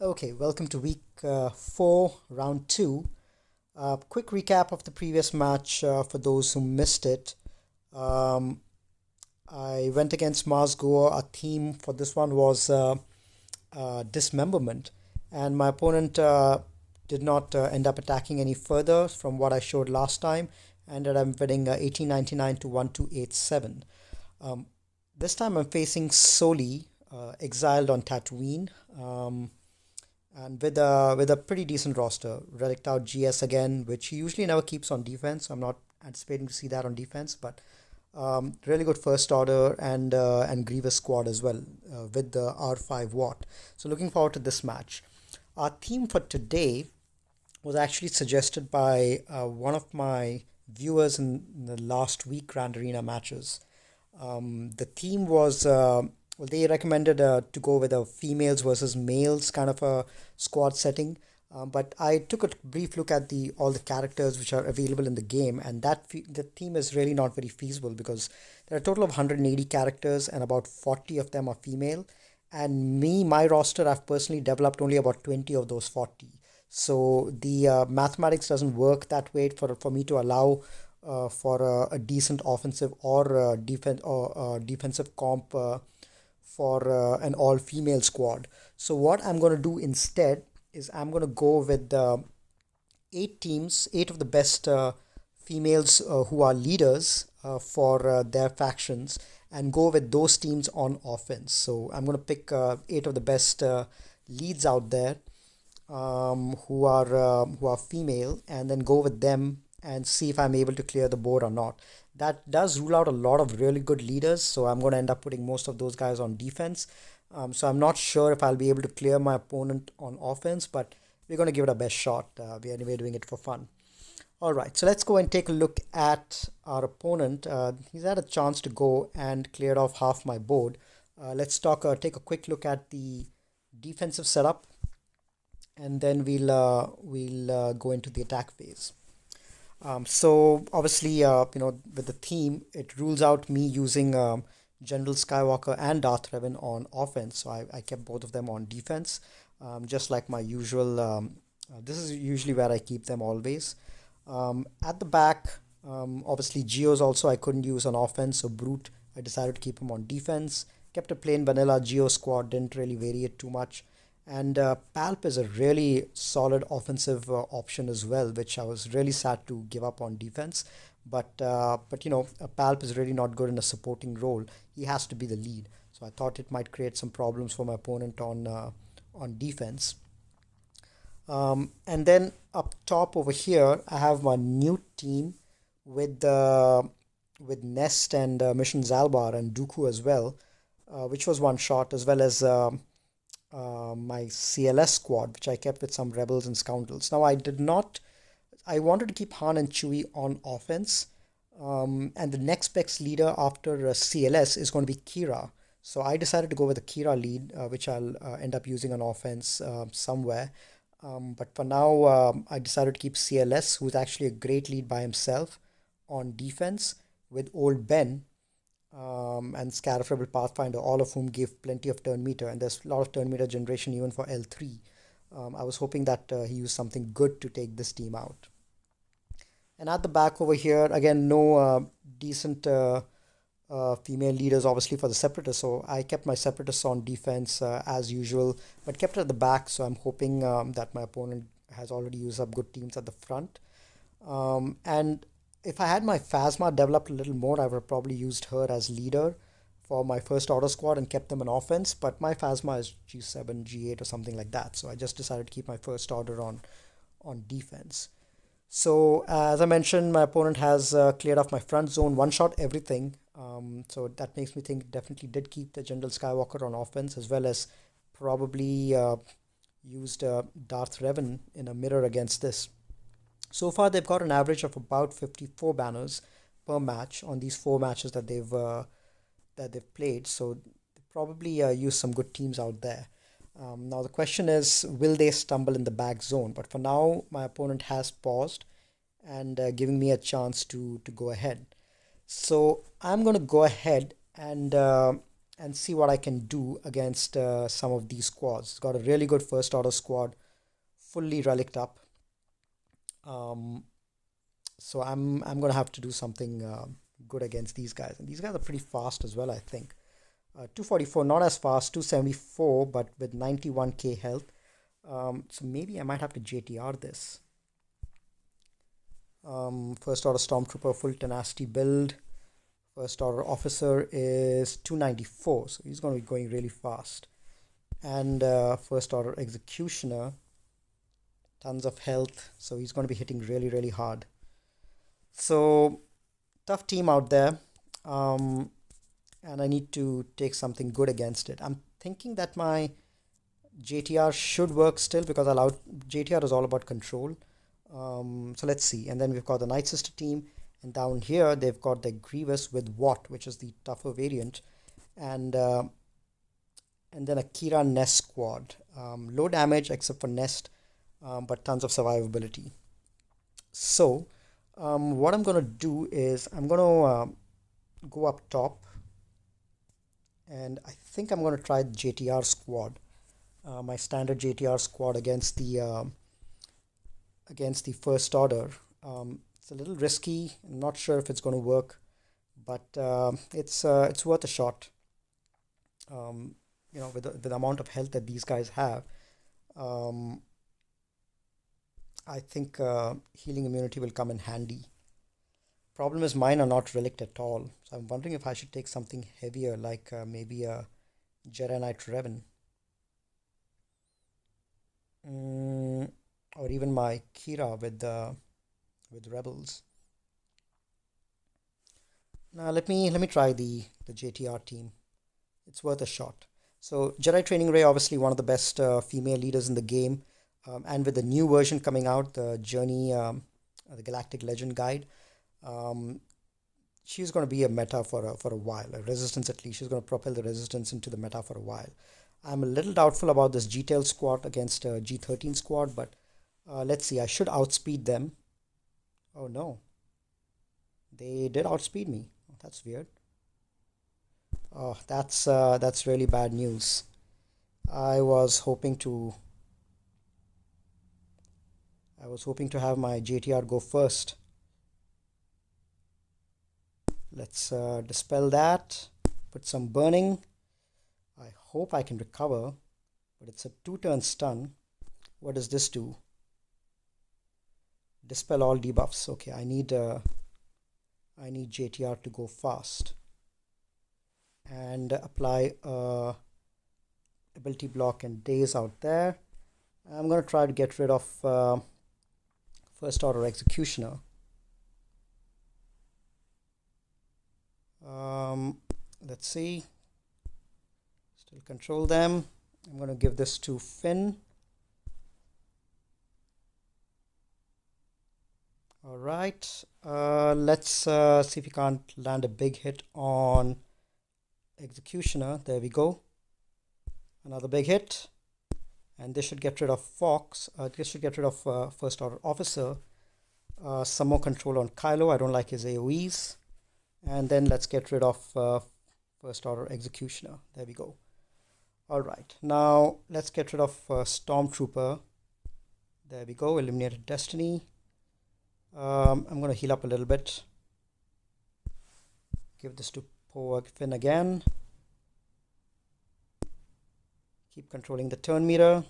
Okay, welcome to week 4, round 2. Quick recap of the previous match for those who missed it. Um, I went against Mars Goa. Our theme for this one was dismemberment, and my opponent did not end up attacking any further from what I showed last time, and that I'm winning 1899 to 1287. Um, this time I'm facing Soli, exiled on Tatooine. And with a pretty decent roster. Relicked out GS again, which he usually never keeps on defense. So I'm not anticipating to see that on defense, but really good first order and Grievous squad as well with the R5 Watt. So looking forward to this match. Our theme for today was actually suggested by one of my viewers in the last week Grand Arena matches. The theme was well, they recommended to go with a females versus males kind of a squad setting. But I took a brief look at the all the characters which are available in the game, and the theme is really not very feasible because there are a total of 180 characters, and about 40 of them are female. And my roster, I've personally developed only about 20 of those 40. So the mathematics doesn't work that way for me to allow for a decent offensive or defensive comp for an all female squad. So what I'm going to do instead is I'm going to go with 8 of the best females who are leaders for their factions, and go with those teams on offense. So I'm going to pick 8 of the best leads out there who are female, and then go with them and see if I'm able to clear the board or not. That does rule out a lot of really good leaders, so I'm going to end up putting most of those guys on defense. So I'm not sure if I'll be able to clear my opponent on offense, but we're going to give it our best shot. We're anyway doing it for fun. All right, so let's go and take a look at our opponent. He's had a chance to go and cleared off half my board. Let's take a quick look at the defensive setup, and then we'll go into the attack phase. So obviously, with the theme, it rules out me using General Skywalker and Darth Revan on offense. So I kept both of them on defense, just like my usual. This is usually where I keep them always. At the back, obviously Geos also I couldn't use on offense, so Brute I decided to keep him on defense. Kept a plain vanilla Geo squad, didn't really vary it too much. And Palp is a really solid offensive option as well, which I was really sad to give up on defense. But Palp is really not good in a supporting role. He has to be the lead. So I thought it might create some problems for my opponent on defense. And then up top over here, I have my new team with with Nest and Mission Zalbar and Dooku as well, which was one shot, as well as my CLS squad, which I kept with some rebels and scoundrels. Now, I wanted to keep Han and Chewie on offense, and the next best leader after CLS is going to be Kira. So I decided to go with the Kira lead, which I'll end up using on offense somewhere. But for now, I decided to keep CLS, who's actually a great lead by himself, on defense with Old Ben and Scatterable Pathfinder, all of whom give plenty of turn meter, and there's a lot of turn meter generation even for L3. I was hoping that he used something good to take this team out. And at the back over here, again, no decent female leaders, obviously, for the Separatists, so I kept my Separatists on defense as usual, but kept it at the back, so I'm hoping that my opponent has already used up good teams at the front. And if I had my Phasma developed a little more, I would have probably used her as leader for my first order squad and kept them on offense. But my Phasma is G7, G8 or something like that. So I just decided to keep my first order on defense. So as I mentioned, my opponent has cleared off my front zone, one shot everything. So that makes me think definitely did keep the General Skywalker on offense, as well as probably used Darth Revan in a mirror against this. So far, they've got an average of about 54 banners per match on these 4 matches that they've played. So they probably use some good teams out there. Now the question is, will they stumble in the back zone? But for now, my opponent has paused and giving me a chance to go ahead. So I'm going to go ahead and see what I can do against some of these squads. It's got a really good first order squad, fully relicked up. Um, so I'm gonna have to do something good against these guys, and these guys are pretty fast as well, I think. 244, not as fast, 274, but with 91k health. So maybe I might have to JTR this. First order Stormtrooper, full tenacity build. First order officer is 294, so he's going to be going really fast. And first order executioner, tons of health, so he's going to be hitting really, really hard. So tough team out there, and I need to take something good against it. I'm thinking that my JTR should work still, because JTR is all about control. So let's see. And then we've got the Night Sister team, and down here they've got the Grievous with Watt, which is the tougher variant, and then a Kira Nest squad. Low damage except for Nest, but tons of survivability. So what I'm gonna do is I'm gonna go up top, and I think I'm gonna try the JTR squad, my standard JTR squad against the first order. It's a little risky. I'm not sure if it's going to work, but it's worth a shot. With the amount of health that these guys have, I think healing immunity will come in handy. Problem is, mine are not relict at all, so I'm wondering if I should take something heavier, like maybe a Jedi Knight Revan. Or even my Kira with Rebels. Now let me try the JTR team. It's worth a shot. So Jedi Training Ray, obviously one of the best female leaders in the game, and with the new version coming out, the Journey, the Galactic Legend Guide, she's going to be a meta for a while. A Resistance, at least she's going to propel the Resistance into the meta for a while. I'm a little doubtful about this G-Tail squad against G13 squad, but let's see. I should outspeed them. Oh no, they did outspeed me. Oh, that's weird. Oh, that's really bad news. I was hoping to have my JTR go first. Let's dispel that. Put some burning. I hope I can recover, but it's a 2-turn stun. What does this do? Dispel all debuffs. Okay, I need JTR to go fast and apply ability block and daze out there. I'm going to try to get rid of first order executioner. Let's see. Still control them. I'm going to give this to Finn. All right, let's see if we can't land a big hit on executioner. There we go. Another big hit, and this should get rid of Fox. This should get rid of first order officer. Some more control on Kylo. I don't like his AoEs. And then let's get rid of first order executioner. There we go. All right, now let's get rid of Stormtrooper. There we go. Eliminated Destiny. I'm going to heal up a little bit. Give this to Finn again. Keep controlling the turn meter.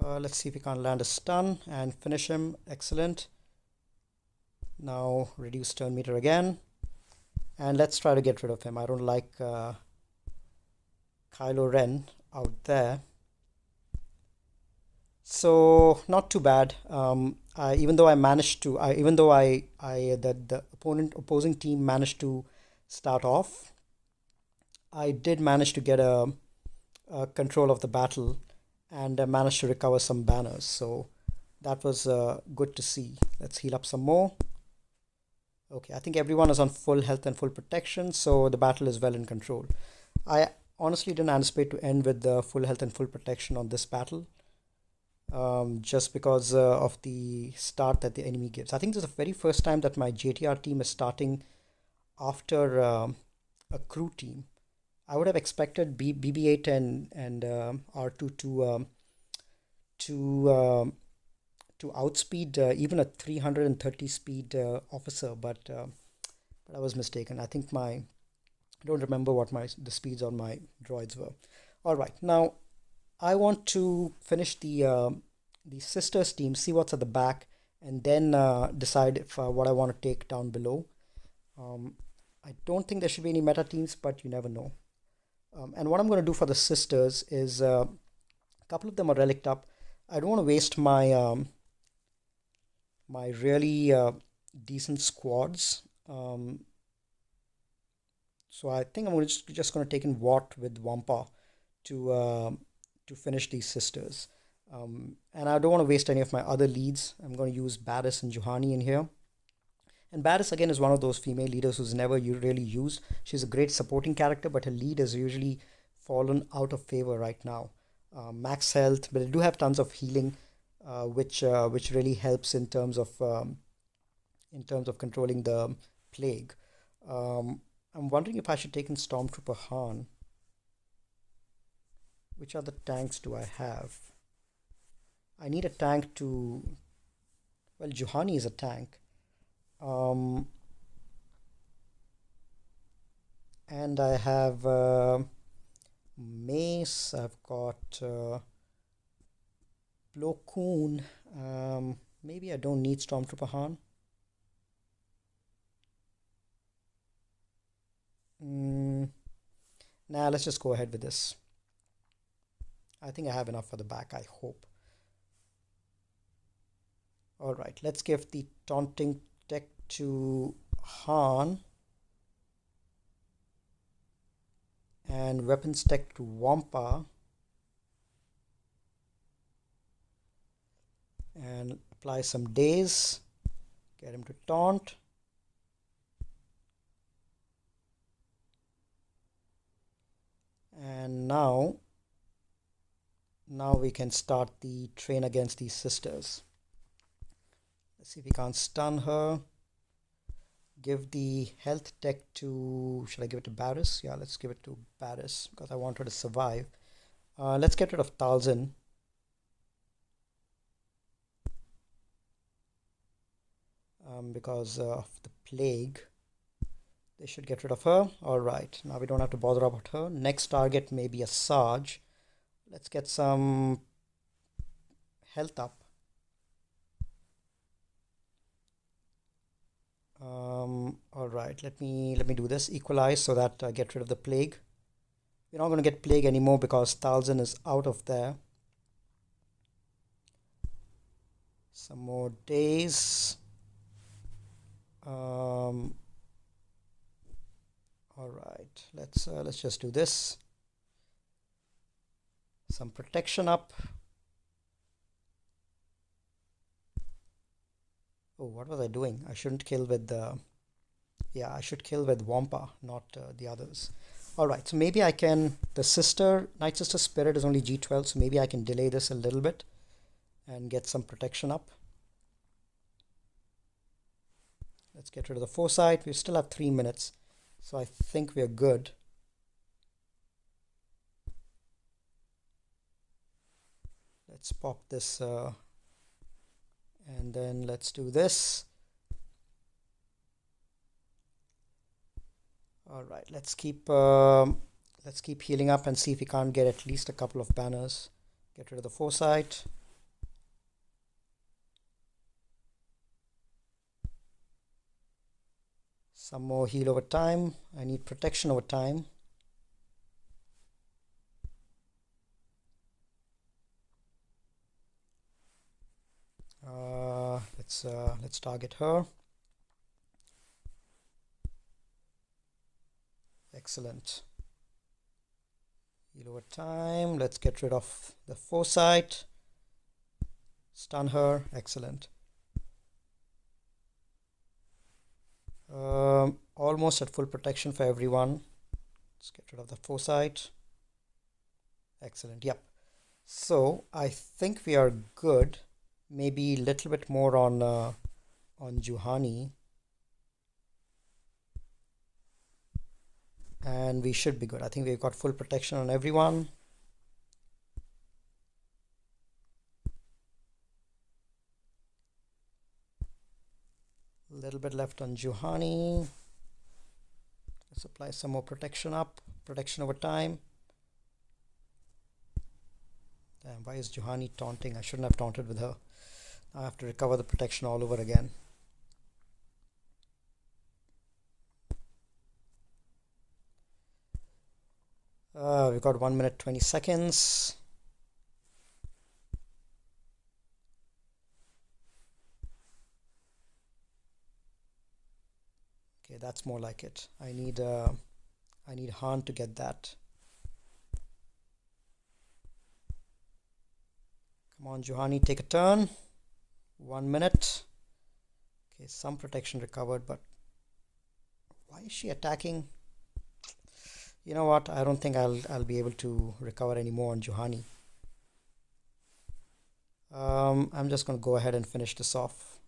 Let's see if we can't land a stun and finish him. Excellent. Now reduce turn meter again. And let's try to get rid of him. I don't like Kylo Ren out there. So not too bad. Even though the opposing team managed to start off, I did manage to get a control of the battle and managed to recover some banners. So that was good to see. Let's heal up some more. Okay, I think everyone is on full health and full protection, so the battle is well in control. I honestly didn't anticipate to end with the full health and full protection on this battle. Just because of the start that the enemy gives. I think this is the very first time that my JTR team is starting after a crew team. I would have expected BB-8 and R2 to to outspeed even a 330 speed officer, but I was mistaken. I don't remember what the speeds on my droids were. All right, now I want to finish the sisters team, see what's at the back, and then decide if what I want to take down below. Um, I don't think there should be any meta teams, but you never know. And what I'm going to do for the sisters is a couple of them are relic up. I don't want to waste my really decent squads. So I think I'm just going to take in Watt with Wampa to to finish these sisters. And I don't want to waste any of my other leads. I'm going to use Baddis and Juhani in here. And Baddis again is one of those female leaders who's never really used. She's a great supporting character, but her lead has usually fallen out of favor right now. Max health, but I do have tons of healing, which really helps in terms of controlling the plague. Um, I'm wondering if I should take in Stormtrooper Han. Which other tanks do I have? I need a tank to. Well, Juhani is a tank. Um, and I have Mace. I've got Plo Koon. Maybe I don't need Stormtrooper Han. Nah, let's just go ahead with this. I think I have enough for the back, I hope. All right, let's give the taunting tech to Han and weapons tech to Wampa, and apply some daze, get him to taunt. And now we can start the train against these sisters. Let's see if we can't stun her. Give the health tech to, should I give it to Barris? Yeah, let's give it to Barris because I want her to survive. Let's get rid of Talzin. Because of the plague. They should get rid of her. Alright, now we don't have to bother about her. Next target may be a Sarge. Let's get some health up. Alright, let me do this. Equalize so that I get rid of the plague. We're not going to get plague anymore because Talzin is out of there. Some more days. All right, let's just do this. Some protection up. Oh, what was I doing? I shouldn't kill with the. Yeah, I should kill with Wampa, not the others. All right, so maybe I can. The Night Sister Spirit is only G12, so maybe I can delay this a little bit and get some protection up. Let's get rid of the Foresight. We still have 3 minutes, so I think we're good. Let's pop this and then let's do this. All right, let's keep healing up and see if we can't get at least a couple of banners. Get rid of the Foresight. Some more heal over time. I need protection over time. Let's target her. Excellent. Heal over time. Let's get rid of the Foresight. Stun her. Excellent. Almost at full protection for everyone. Let's get rid of the Foresight. Excellent. Yep. So I think we are good. Maybe a little bit more on Juhani. and we should be good. I think we've got full protection on everyone. A little bit left on Juhani. Let's apply some more protection over time. Damn, why is Juhani taunting? I shouldn't have taunted with her. Now I have to recover the protection all over again. We've got 1 minute 20 seconds. Okay, that's more like it. I need Han to get that. Come on, Juhani, take a turn. 1 minute. Okay, some protection recovered, but why is she attacking? You know what? I don't think I'll be able to recover any more on Juhani. I'm just going to go ahead and finish this off.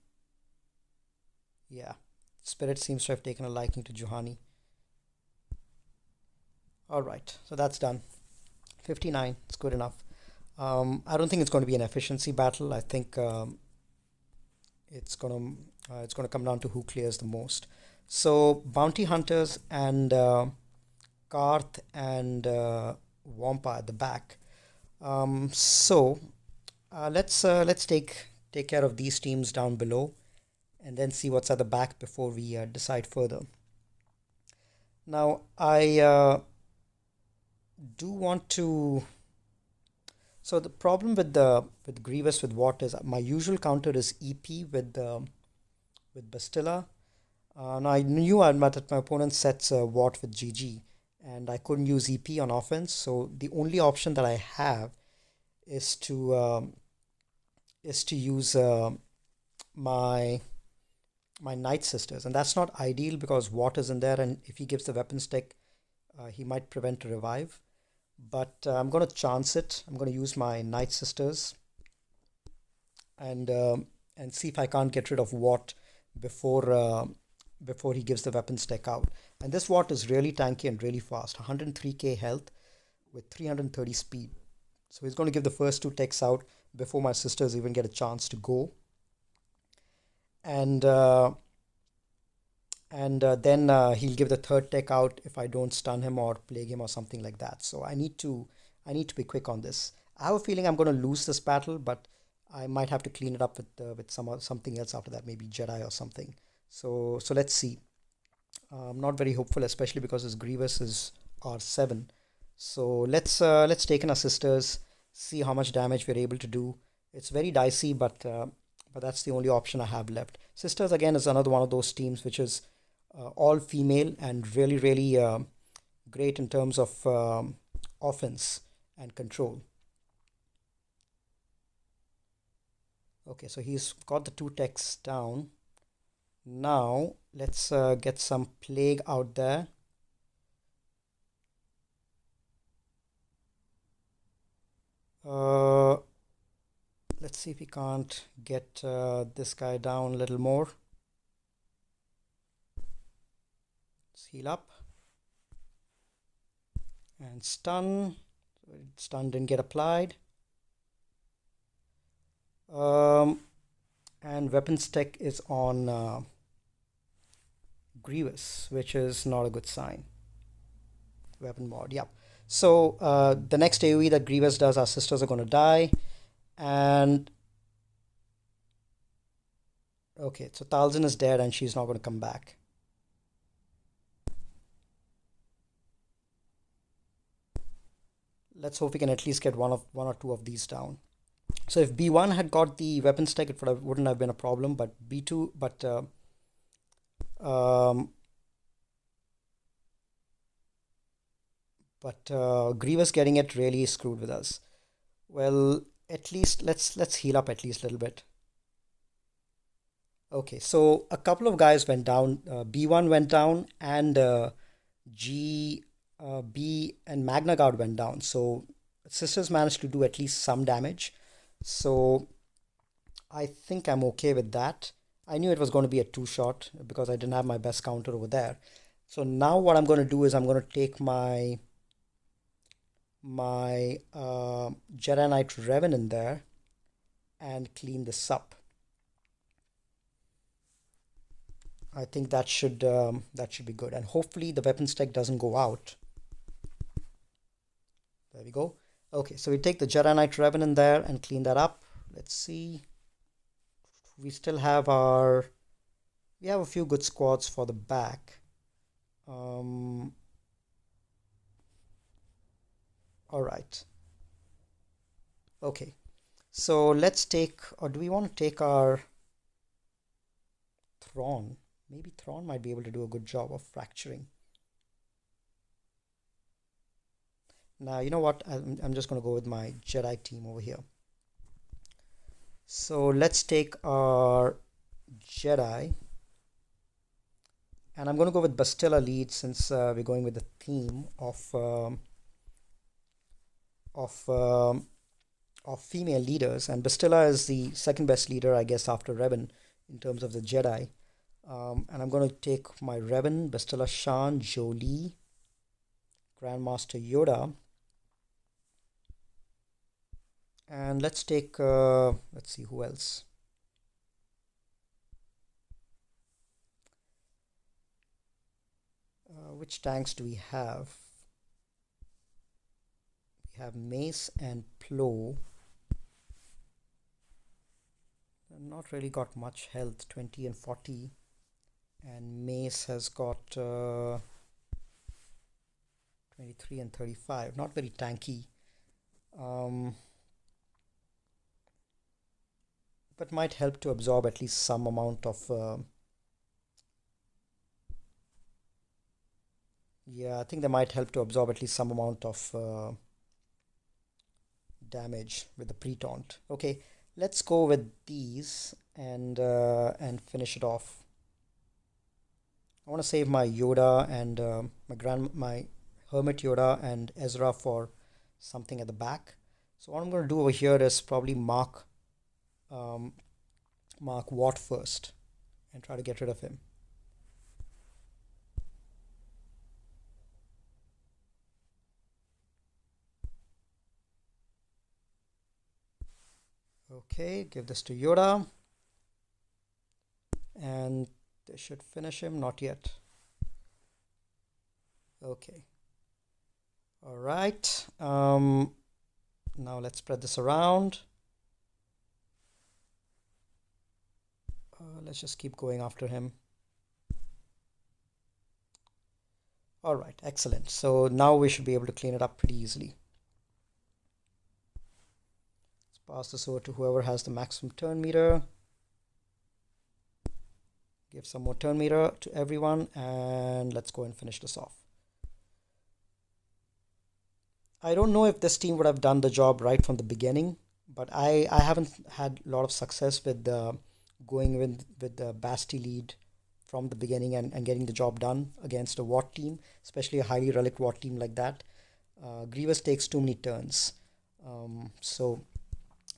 Yeah, Spirit seems to have taken a liking to Juhani. All right, so that's done. 59, it's good enough. I don't think it's going to be an efficiency battle. I think it's going to come down to who clears the most. So bounty hunters and Karth and Wampa at the back. Let's take care of these teams down below, and then see what's at the back before we decide further. Now I do want to. So the problem with Grievous with Watt is my usual counter is EP with Bastilla. Now I knew that my opponent sets Watt with GG, and I couldn't use EP on offense. So the only option that I have is to use my Night Sisters, and that's not ideal because Watt is in there, and if he gives the weapon stick, he might prevent a revive. But I'm going to chance it. I'm going to use my Night Sisters and see if I can't get rid of Watt before he gives the weapon stick out. And this Watt is really tanky and really fast. 103k health with 330 speed. So he's going to give the first 2 techs out before my sisters even get a chance to go. And then he'll give the 3rd tech out if I don't stun him or plague him or something like that. So I need to be quick on this. I have a feeling I'm going to lose this battle, but I might have to clean it up with something else after that, maybe Jedi or something. So let's see. I'm not very hopeful, especially because his Grievous is R7. So let's take in our sisters, see how much damage we're able to do. It's very dicey, but that's the only option I have left. Sisters again is another one of those teams which is all female and really, really great in terms of offense and control. Okay, so he's got the 2 techs down. Now let's get some plague out there. Let's see if we can't get this guy down a little more. Let's heal up and stun. Stun didn't get applied. And weapon stick is on Grievous, which is not a good sign. Weapon mod, yeah. So the next AoE that Grievous does, our sisters are going to die. And okay, so Talzin is dead and she's not going to come back. Let's hope we can at least get one or two of these down. So if B1 had got the weapon stack, it wouldn't have been a problem. But B2, Grievous getting it really screwed with us. Well, at least let's heal up at least a little bit. Okay, so a couple of guys went down. B1 went down, and B and Magna Guard went down. So sisters managed to do at least some damage. So I think I'm okay with that. I knew it was going to be a 2-shot because I didn't have my best counter over there. So now what I'm going to do is I'm going to take my Jedi Knight Revan in there and clean this up. I think that should be good, and hopefully the weapons tech doesn't go out. There we go. Okay, so we take the Jedi Knight Revan in there and clean that up. Let's see. We still have we have a few good squads for the back. All right. Okay. So let's take, or do we want to take our Thrawn? Maybe Thrawn might be able to do a good job of fracturing. Now, you know what? I'm just going to go with my Jedi team over here. So let's take our Jedi. And I'm going to go with Bastilla lead since we're going with the theme of female leaders. And Bastilla is the second best leader, I guess, after Revan in terms of the Jedi. And I'm going to take my Revan, Bastilla Shan, Jolie, Grandmaster Yoda. And let's take, let's see who else. Which tanks do we have? We have Mace and Plo. Not really got much health, 20 and 40. And Mace has got 23 and 35. Not very tanky. But might help to absorb at least some amount of yeah, I think they might help to absorb at least some amount of damage with the pre-taunt. Okay, let's go with these and finish it off. I want to save my Yoda and my Hermit Yoda and Ezra for something at the back. So what I'm going to do over here is probably mark Watt first and try to get rid of him. Okay, give this to Yoda. And they should finish him. Not yet. Okay. All right. Now let's spread this around. Let's just keep going after him. All right, excellent. So now we should be able to clean it up pretty easily. Let's pass this over to whoever has the maximum turn meter. Give some more turn meter to everyone, and let's go and finish this off. I don't know if this team would have done the job right from the beginning, but I haven't had a lot of success with going with the Basti lead from the beginning and getting the job done against a Watt team, especially a highly relic Watt team like that. Grievous takes too many turns. So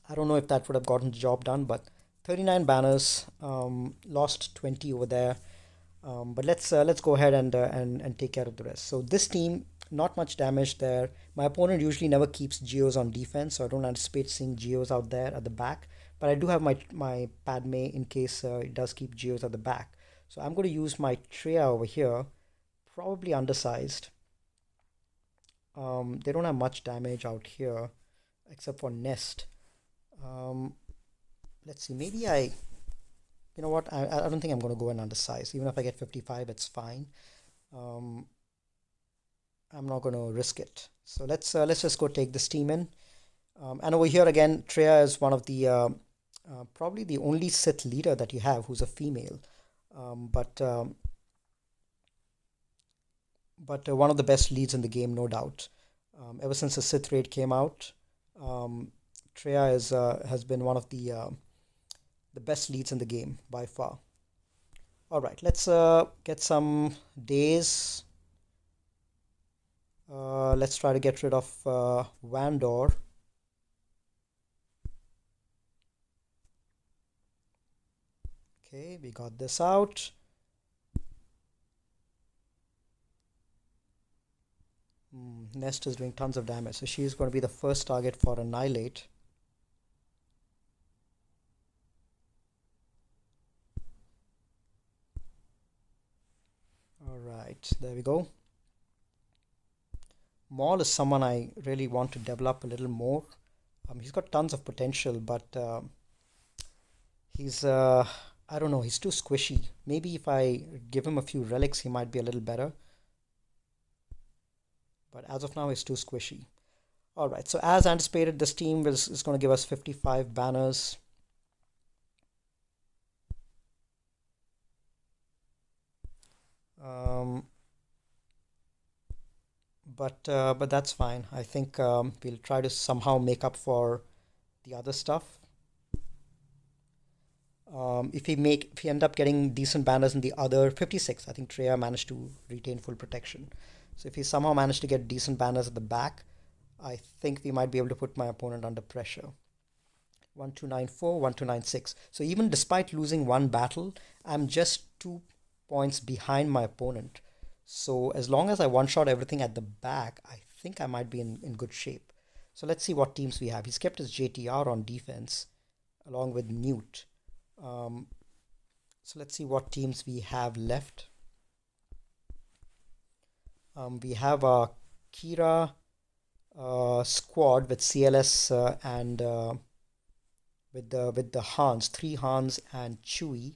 I don't know if that would have gotten the job done, but 39 banners, lost 20 over there. But let's go ahead and take care of the rest. So this team, not much damage there. My opponent usually never keeps Geos on defense, so I don't anticipate seeing Geos out there at the back. But I do have my Padme in case it does keep Geos at the back. So I'm going to use my Treya over here, probably undersized. They don't have much damage out here, except for Nest. Let's see, maybe you know what, I don't think I'm going to go in undersized. Even if I get 55, it's fine. I'm not going to risk it. So let's just go take this team in. And over here again, Treya is one of the probably the only Sith leader that you have who's a female. But one of the best leads in the game, no doubt. Ever since the Sith raid came out, Treya has been one of the best leads in the game by far. All right, let's get some days. Let's try to get rid of Vandor. Okay, we got this out. Nest is doing tons of damage, so she's going to be the first target for Annihilate. Alright, there we go. Maul is someone I really want to develop a little more. He's got tons of potential, but he's, I don't know, he's too squishy. Maybe if I give him a few relics, he might be a little better. But as of now, he's too squishy. Alright, so as anticipated, this team is going to give us 55 banners. But that's fine. I think we'll try to somehow make up for the other stuff. If we end up getting decent banners in the other 56, I think Treya managed to retain full protection. So if he somehow managed to get decent banners at the back, I think we might be able to put my opponent under pressure. 1294, 1296. So even despite losing one battle, I'm just 2 points behind my opponent. So as long as I one-shot everything at the back, I think I might be in good shape. So let's see what teams we have. He's kept his JTR on defense along with Newt. So let's see what teams we have left. We have a Kira squad with CLS and with the Hans, 3 Hans and Chewie.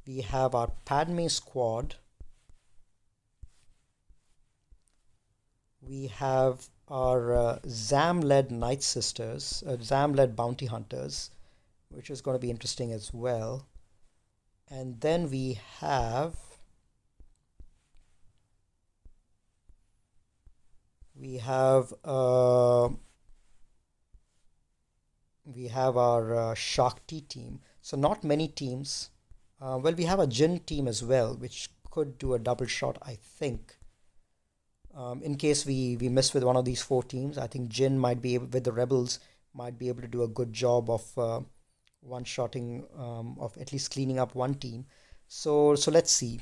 We have our Padme squad. We have our Zam-led Night Sisters, Zam-led Bounty Hunters, which is going to be interesting as well. And then we have our Shakti team. So not many teams. Well, we have a Jinn team as well, which could do a double shot, I think. In case we miss with one of these 4 teams, I think Jinn might be able, with the Rebels, might be able to do a good job of one-shotting, of at least cleaning up one team. So let's see.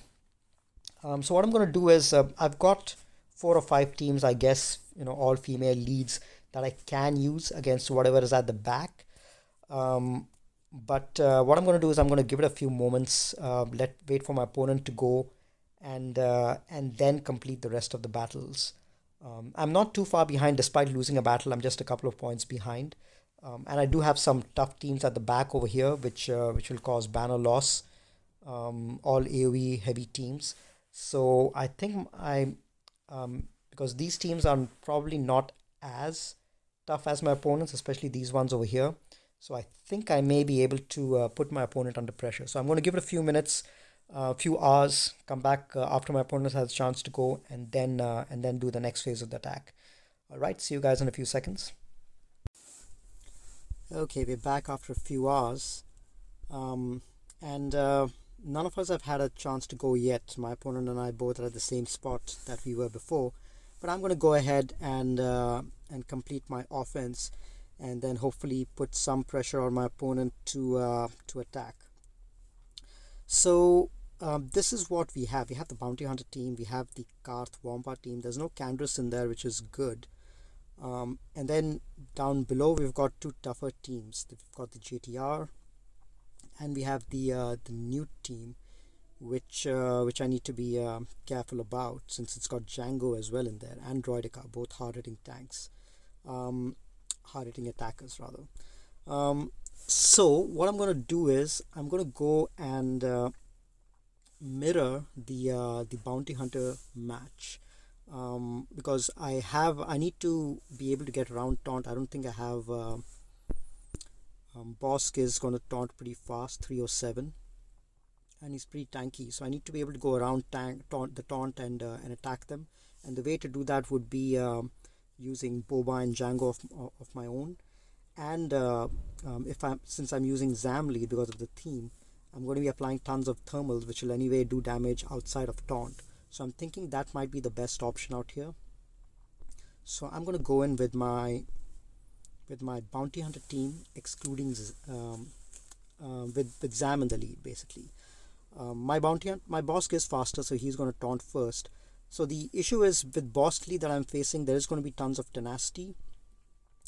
So what I'm going to do is I've got 4 or 5 teams, I guess, all female leads that I can use against whatever is at the back. But what I'm going to do is I'm going to give it a few moments, wait for my opponent to go, and then complete the rest of the battles. I'm not too far behind despite losing a battle. I'm just a couple of points behind. And I do have some tough teams at the back over here, which will cause banner loss. All AoE heavy teams. So I think because these teams are probably not as tough as my opponents, especially these ones over here. So I think I may be able to put my opponent under pressure. So I'm going to give it a few minutes, a few hours, come back after my opponent has a chance to go, and then do the next phase of the attack. All right, see you guys in a few seconds. Okay, we're back after a few hours, and none of us have had a chance to go yet. My opponent and I both are at the same spot that we were before, but I'm going to go ahead and complete my offense, and then hopefully put some pressure on my opponent to attack. So this is what we have. We have the Bounty Hunter team, we have the Karth Wampa team. There's no Candrass in there, which is good. And then down below we've got 2 tougher teams. We've got the JTR, and we have the Newt team, which I need to be careful about, since it's got Django as well in there, and Droidica, both hard-hitting tanks, hard-hitting attackers rather. So what I'm going to do is I'm going to go and mirror the Bounty Hunter match, because I need to be able to get around taunt. I don't think I have Bosk is going to taunt pretty fast, 307, and he's pretty tanky, so I need to be able to go around the taunt and attack them. And the way to do that would be using Boba and Django of my own. And since I'm using Zam lead because of the theme, I'm going to be applying tons of thermals, which will anyway do damage outside of taunt. So I'm thinking that might be the best option out here. So I'm going to go in with my Bounty Hunter team, excluding with Zam in the lead, basically. My Bosk is faster, so he's going to taunt first. So the issue is with boss lead that I'm facing, there is going to be tons of tenacity,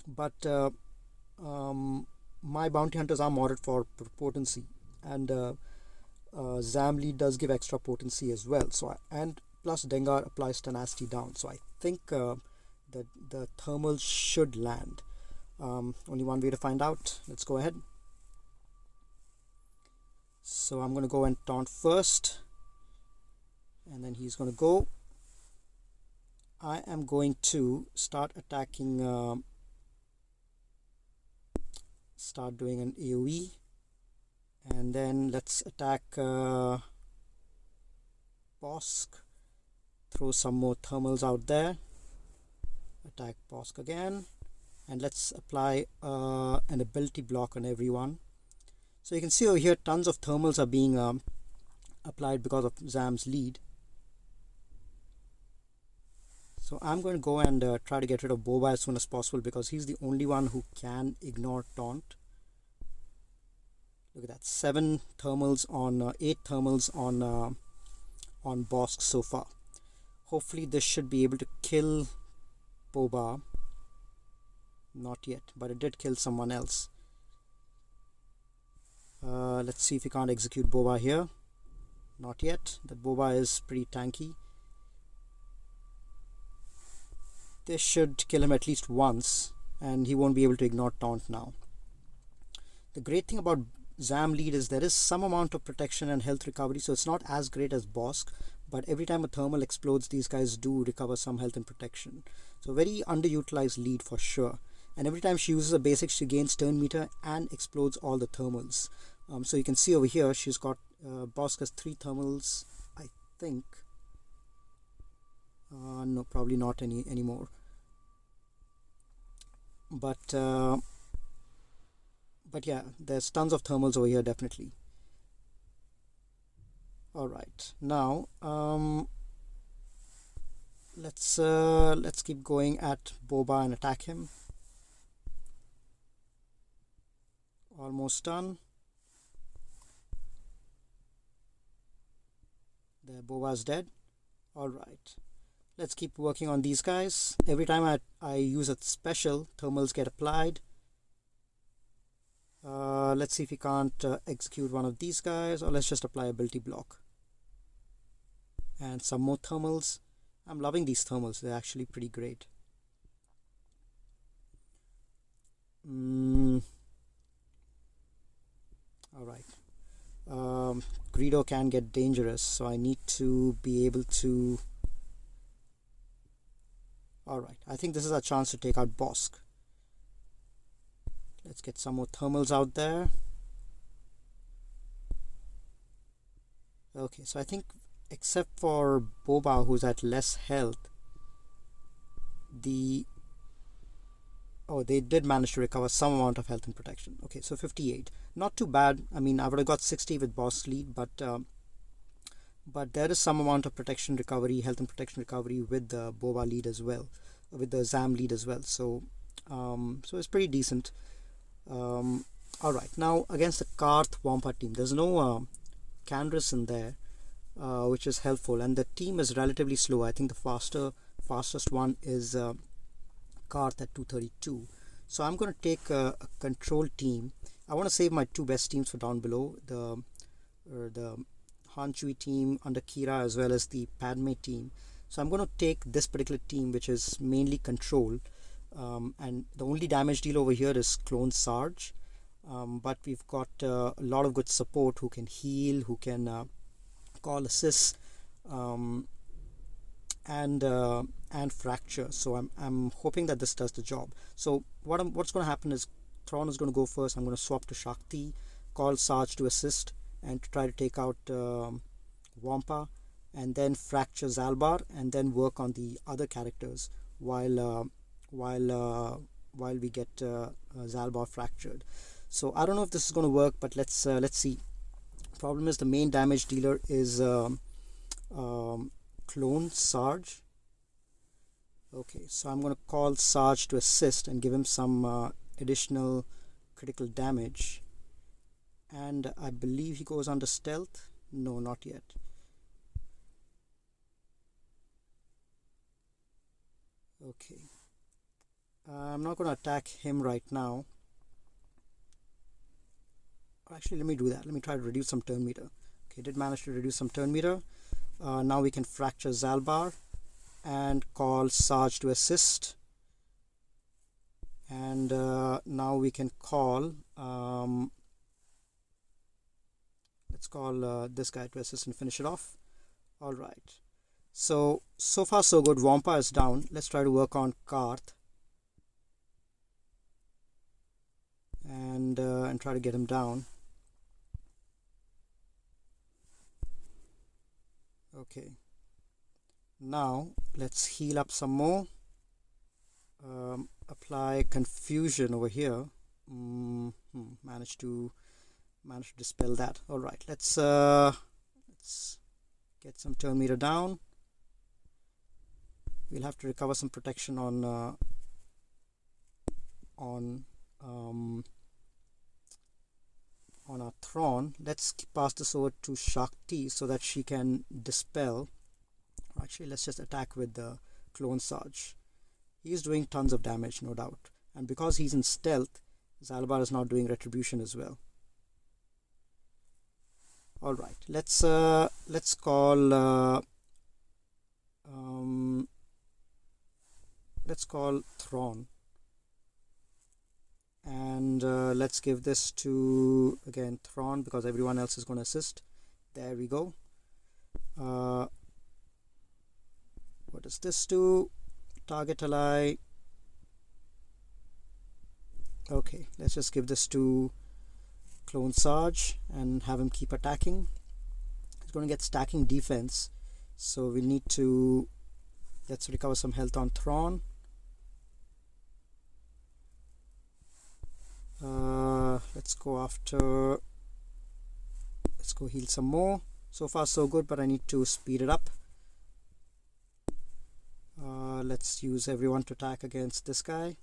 but my bounty hunters are modded for potency, and Zam lead does give extra potency as well. So and plus Dengar applies tenacity down. So I think that the thermals should land. Only one way to find out. Let's go ahead. So I'm going to go and taunt first, and then he's going to go. I am going to start attacking, start doing an AoE, and then let's attack Bosk, throw some more thermals out there, attack Bosk again, and let's apply an ability block on everyone. So you can see over here tons of thermals are being applied because of Zam's lead. So I'm going to go and try to get rid of Boba as soon as possible, because he's the only one who can ignore taunt. Look at that, 7 thermals on 8 thermals on Bosk so far. Hopefully this should be able to kill Boba. Not yet, but it did kill someone else. Let's see if we can't execute Boba here. Not yet. That Boba is pretty tanky. This should kill him at least once, and he won't be able to ignore taunt now. The great thing about Zam lead is there is some amount of protection and health recovery, so it's not as great as Bosk, but every time a thermal explodes, these guys do recover some health and protection. So very underutilized lead for sure. And every time she uses a basic, she gains turn meter and explodes all the thermals. So you can see over here, she's got Bosk has 3 thermals, I think. No, probably not anymore. But yeah, there's tons of thermals over here, definitely. All right, now let's keep going at Boba and attack him. Almost done. There, Boba's dead. All right, let's keep working on these guys. Every time I use a special, thermals get applied. Let's see if we can't execute one of these guys, or let's just apply ability block. And some more thermals. I'm loving these thermals, they're actually pretty great. Alright. Greedo can get dangerous, so I need to be able to... Alright, I think this is our chance to take out Bosk. Let's get some more thermals out there. Okay, so I think except for Boba, who's at less health, they did manage to recover some amount of health and protection. Okay, so 58, not too bad. I mean, I would have got 60 with Boss lead, but there is some amount of protection recovery, health and protection recovery with the Boba lead as well, with the Zam lead as well. So so it's pretty decent. All right, now against the Karth Wampa team, there's no Candrass in there, which is helpful, and the team is relatively slow. I think the fastest one is Karth at 232. So I'm going to take a control team. I want to save my 2 best teams for down below, the Han Chui team under Kira as well as the Padme team. So I'm going to take this particular team, which is mainly control. And the only damage deal over here is Clone Sarge, but we've got a lot of good support who can heal, who can call assists, and fracture. So I'm hoping that this does the job. So what's going to happen is Thrawn is going to go first. I'm going to swap to Shakti, call Sarge to assist, and try to take out Wampa, and then fracture Zalbar, and then work on the other characters while we get Zalbar fractured. So I don't know if this is going to work, but let's see. Problem is the main damage dealer is Clone Sarge. Okay, so I'm going to call Sarge to assist and give him some additional critical damage. And I believe he goes under stealth. No, not yet. Okay. I'm not going to attack him right now. Actually, let me do that. Let me try to reduce some turn meter. Okay, did manage to reduce some turn meter. Now we can fracture Zalbar and call Sarge to assist. And now we can call, let's call this guy to assist and finish it off. All right. So far so good. Wampa is down. Let's try to work on Karth and try to get him down. Okay. Now let's heal up some more. Apply confusion over here. Managed to dispel that. All right. Let's get some turn meter down. We'll have to recover some protection on our Thrawn. Let's pass this over to Shakti so that she can dispel. Actually, let's just attack with the Clone Sarge. He's doing tons of damage, no doubt. And because he's in stealth, Zalbar is not doing retribution as well. All right, let's call Thrawn, and let's give this to again Thrawn because everyone else is going to assist. There we go. What does this do? Target ally. Okay, let's just give this to Clone Sarge and have him keep attacking. He's going to get stacking defense, so we need to let's recover some health on Thrawn. Let's go heal some more. So far so good, but I need to speed it up. Let's use everyone to attack against this guy.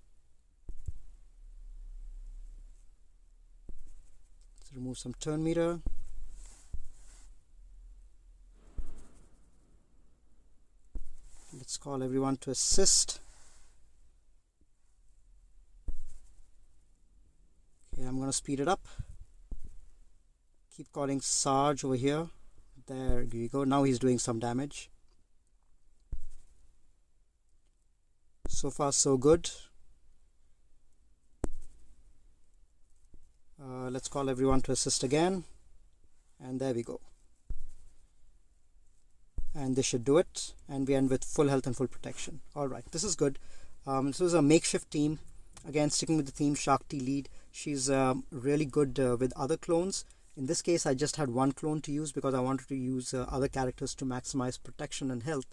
Let's remove some turn meter. Let's call everyone to assist. Okay, I'm going to speed it up. Keep calling Sarge over here. There you go. Now he's doing some damage. So far so good. Let's call everyone to assist again, and there we go. And this should do it, and we end with full health and full protection. Alright, this is good. This was a makeshift team. Again, sticking with the theme, Shakti lead. She's really good with other clones. In this case, I just had one clone to use because I wanted to use other characters to maximize protection and health.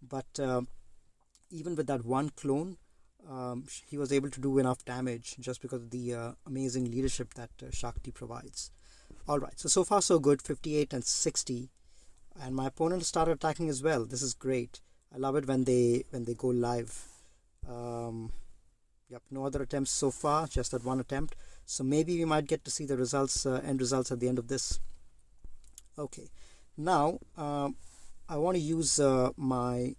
But even with that one clone, he was able to do enough damage just because of the amazing leadership that Shakti provides. Alright, so far so good, 58 and 60. And my opponent started attacking as well. This is great. I love it when they go live. Yep, no other attempts so far, just that one attempt. So maybe we might get to see the results, end results at the end of this. Okay, now I want to use my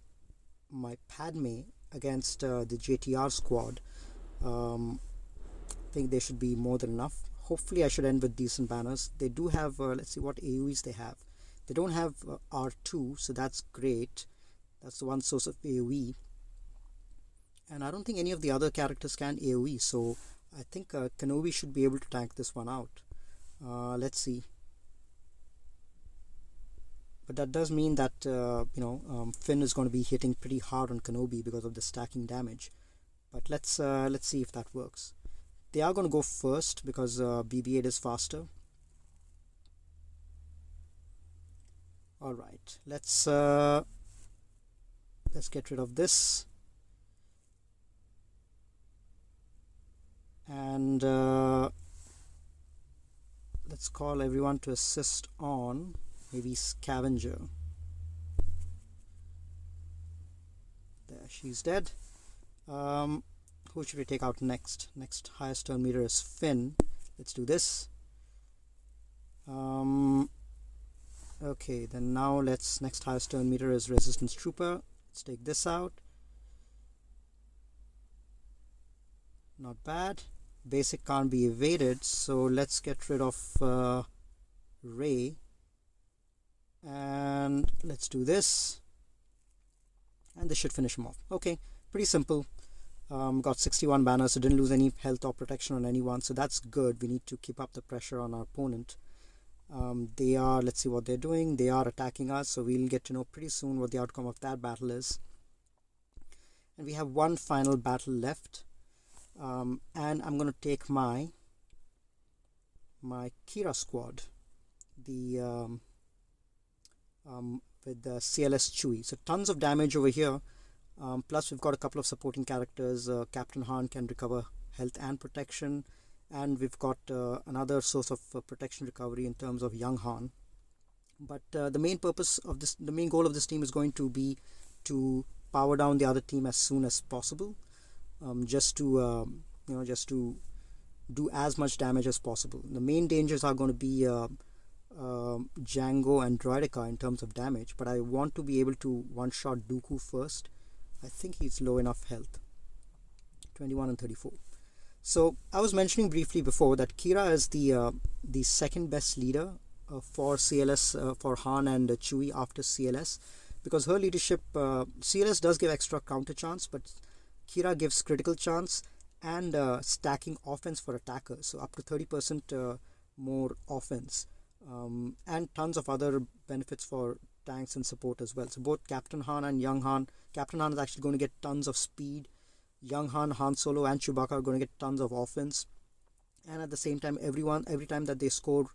Padme against the JTR squad. I think they should be more than enough. Hopefully I should end with decent banners. They do have, let's see what AoEs they have. They don't have R2, so that's great. That's the one source of AoE. And I don't think any of the other characters can AoE, so I think Kenobi should be able to tank this one out. Let's see. But that does mean that Finn is going to be hitting pretty hard on Kenobi because of the stacking damage. But let's see if that works. They are going to go first because BB-8 is faster. All right, let's get rid of this, and let's call everyone to assist on maybe Scavenger. There, she's dead. Who should we take out next? Next highest turn meter is Finn. Let's do this. Okay, then now next highest turn meter is Resistance Trooper. Let's take this out. Not bad. Basic can't be evaded, so let's get rid of Ray, and let's do this, and this should finish him off. Okay, pretty simple. Got 61 banners, so didn't lose any health or protection on anyone, so that's good. We need to keep up the pressure on our opponent. They are, let's see what they're doing. They are attacking us, so we'll get to know pretty soon what the outcome of that battle is. And we have one final battle left, and I'm going to take my Kira squad, the with the CLS Chewie. So tons of damage over here. Plus we've got a couple of supporting characters. Captain Han can recover health and protection, and we've got another source of protection recovery in terms of young Han. But the main purpose of this, the main goal of this team is going to be to power down the other team as soon as possible, just to just to do as much damage as possible. The main dangers are going to be Django and Droideka in terms of damage, but I want to be able to one-shot Dooku first. I think he's low enough health, 21 and 34. So I was mentioning briefly before that Kira is the second best leader for CLS, for Han and Chewie after CLS, because her leadership, CLS does give extra counter chance, but Kira gives critical chance and stacking offense for attackers, so up to 30% more offense, and tons of other benefits for tanks and support as well. So both Captain Han and young Han, Captain Han is actually going to get tons of speed. Young Han, Han Solo and Chewbacca are going to get tons of offense, and at the same time every time that they score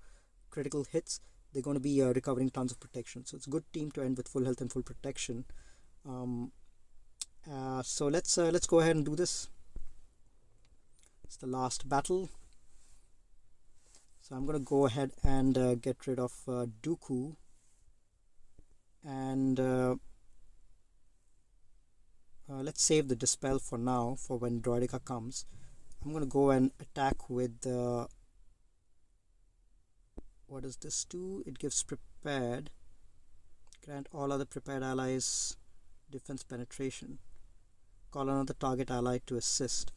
critical hits, they're going to be recovering tons of protection. So it's a good team to end with full health and full protection. So let's go ahead and do this. It's the last battle, so I'm going to go ahead and get rid of Dooku, and let's save the dispel for now, for when Droideka comes. I'm going to go and attack with what does this do? It gives prepared, grant all other prepared allies defense penetration, call another target ally to assist.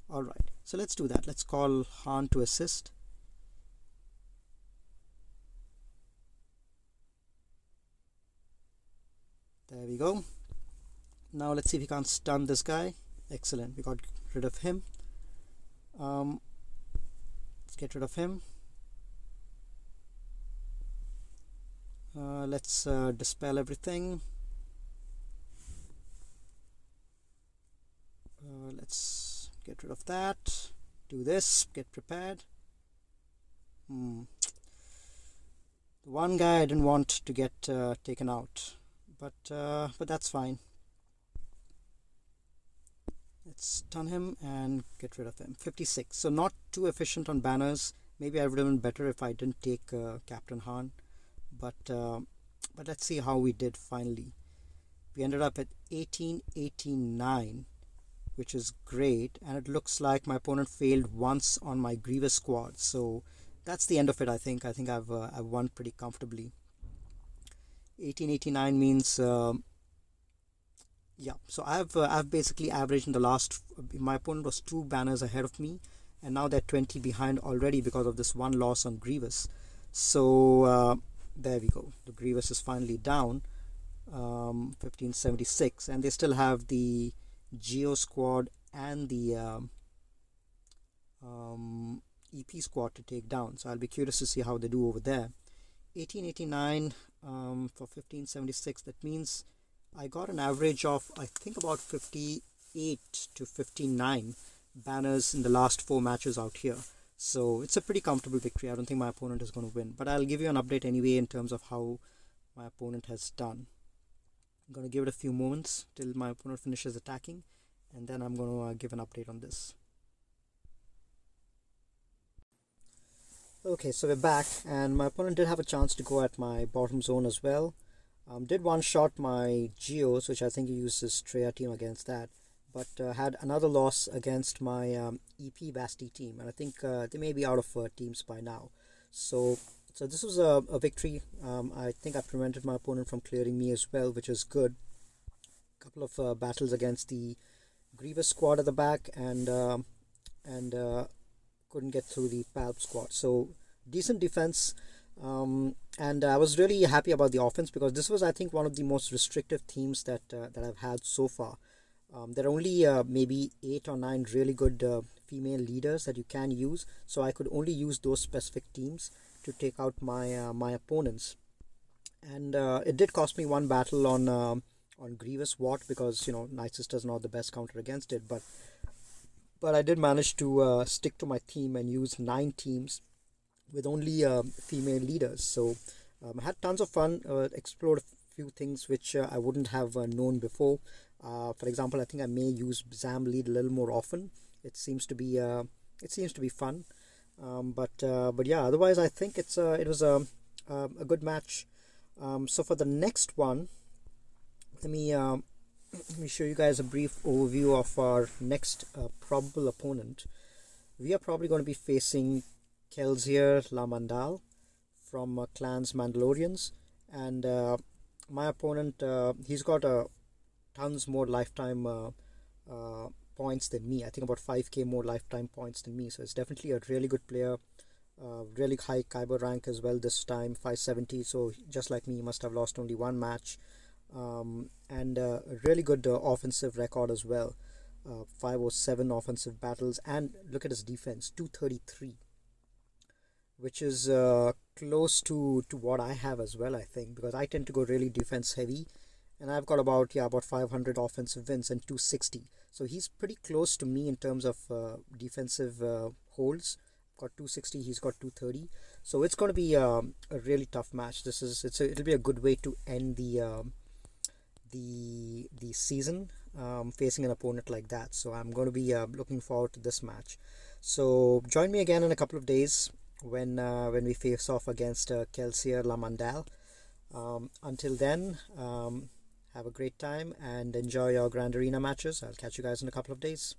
Alright, so let's do that. Let's call Han to assist. There we go. Now let's see if we can't stun this guy. Excellent, we got rid of him. Let's get rid of him. Let's dispel everything. Let's get rid of that. Do this. Get prepared. The one guy I didn't want to get taken out, but that's fine. Let's stun him and get rid of him. 56. So not too efficient on banners. Maybe I would have been better if I didn't take Captain Han. But let's see how we did finally. We ended up at 1889, which is great, and it looks like my opponent failed once on my Grievous squad. So that's the end of it. I think I've won pretty comfortably. 1889 means yeah. So I've basically averaged in the last. My opponent was 2 banners ahead of me, and now they're 20 behind already because of this one loss on Grievous. So there we go. The Grievous is finally down, 1576, and they still have the Geo squad and the EP squad to take down. So I'll be curious to see how they do over there. 1889 for 1576. That means I got an average of, I think, about 58 to 59 banners in the last 4 matches out here. So it's a pretty comfortable victory. I don't think my opponent is going to win, but I'll give you an update anyway in terms of how my opponent has done. I'm going to give it a few moments till my opponent finishes attacking, and then I'm going to give an update on this. Okay, so we're back, and my opponent did have a chance to go at my bottom zone as well. Did one-shot my Geos, which I think he uses Treya team against that, but had another loss against my EP Basti team, and I think they may be out of teams by now. So this was a victory. I think I prevented my opponent from clearing me as well, which is good. A couple of battles against the Grievous squad at the back, and and couldn't get through the Palp squad. So decent defense. And I was really happy about the offense because this was, I think, one of the most restrictive teams that I've had so far. There are only maybe 8 or 9 really good female leaders that you can use, so I could only use those specific teams to take out my opponents. And it did cost me one battle on Grievous Watt because Night Sister's not the best counter against it, but I did manage to stick to my theme and use 9 teams with only female leaders. So I had tons of fun, explored a few things which I wouldn't have known before. For example, I think I may use Zam lead a little more often. It seems to be fun. But yeah, otherwise I think it was a good match. So for the next one, let me show you guys a brief overview of our next probable opponent. We are probably going to be facing Kelsier Lamandal from Clans Mandalorians, and my opponent, he's got tons more lifetime points than me. I think about 5k more lifetime points than me, so it's definitely a really good player. Really high Kyber rank as well this time, 570, so just like me, he must have lost only one match. And a really good offensive record as well. 507 offensive battles, and look at his defense, 233, which is close to what I have as well, I think, because I tend to go really defense heavy, and I've got about 500 offensive wins and 260. So he's pretty close to me in terms of defensive holds. I've got 260, he's got 230. So it's going to be a really tough match. It'll be a good way to end the season, facing an opponent like that. So I'm going to be looking forward to this match. So join me again in a couple of days when we face off against Kelsier Lamandal. Until then, have a great time and enjoy your Grand Arena matches. I'll catch you guys in a couple of days.